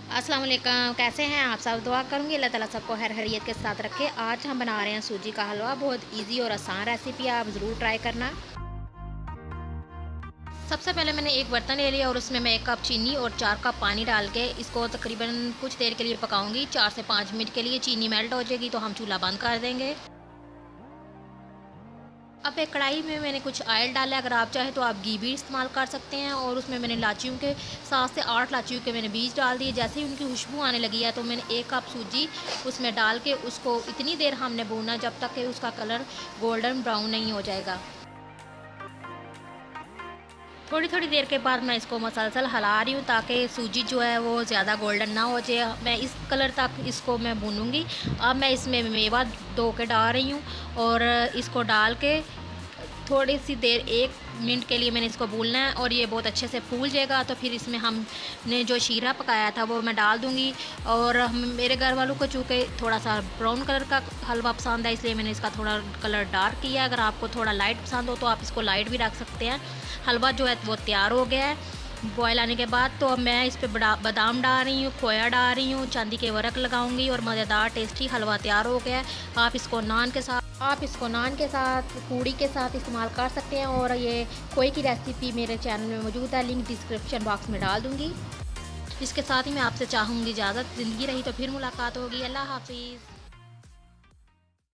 अस्सलाम वालेकुम, कैसे हैं आप सब। दुआ करूँगी अल्लाह ताला सबको हर खैरियत के साथ रखे। आज हम बना रहे हैं सूजी का हलवा। बहुत इजी और आसान रेसिपी है, आप ज़रूर ट्राई करना। सबसे पहले मैंने एक बर्तन ले लिया और उसमें मैं 1 कप चीनी और 4 कप पानी डाल के इसको तकरीबन कुछ देर के लिए पकाऊंगी। 4 से 5 मिनट के लिए चीनी मेल्ट हो जाएगी तो हम चूल्हा बंद कर देंगे। अब एक कढ़ाई में मैंने कुछ ऑयल डाला है, अगर आप चाहें तो आप घी भी इस्तेमाल कर सकते हैं। और उसमें मैंने इलाचियों के 7 से 8 इलाचियों के मैंने बीज डाल दिए। जैसे ही उनकी खुशबू आने लगी है तो मैंने 1 कप सूजी उसमें डाल के उसको इतनी देर हमने भूनना जब तक कि उसका कलर गोल्डन ब्राउन नहीं हो जाएगा। थोड़ी थोड़ी देर के बाद मैं इसको मसलसल हिला रही हूँ ताकि सूजी जो है वो ज़्यादा गोल्डन ना हो जाए। मैं इस कलर तक इसको मैं भूनूंगी। अब मैं इसमें मेवा धो के डाल रही हूँ और इसको डाल के थोड़ी सी देर 1 मिनट के लिए मैंने इसको भूनना है और ये बहुत अच्छे से फूल जाएगा। तो फिर इसमें हमने जो शीरा पकाया था वो मैं डाल दूँगी। और मेरे घर वालों को चूँकि थोड़ा सा ब्राउन कलर का हलवा पसंद है इसलिए मैंने इसका थोड़ा कलर डार्क किया है। अगर आपको थोड़ा लाइट पसंद हो तो आप इसको लाइट भी रख सकते हैं। हलवा जो है वो तैयार हो गया है बॉयल आने के बाद। तो अब मैं इस पे बादाम डाल रही हूँ, खोया डाल रही हूँ, चांदी के वर्क लगाऊंगी और मज़ेदार टेस्टी हलवा तैयार हो गया है। आप इसको नान के साथ, पूड़ी के साथ इस्तेमाल कर सकते हैं। और ये खोए की रेसिपी मेरे चैनल में मौजूद है, लिंक डिस्क्रिप्शन बॉक्स में डाल दूँगी। इसके साथ ही मैं आपसे चाहूँगी इजाज़त। ज़िंदगी रही तो फिर मुलाकात होगी। अल्लाह हाफिज़।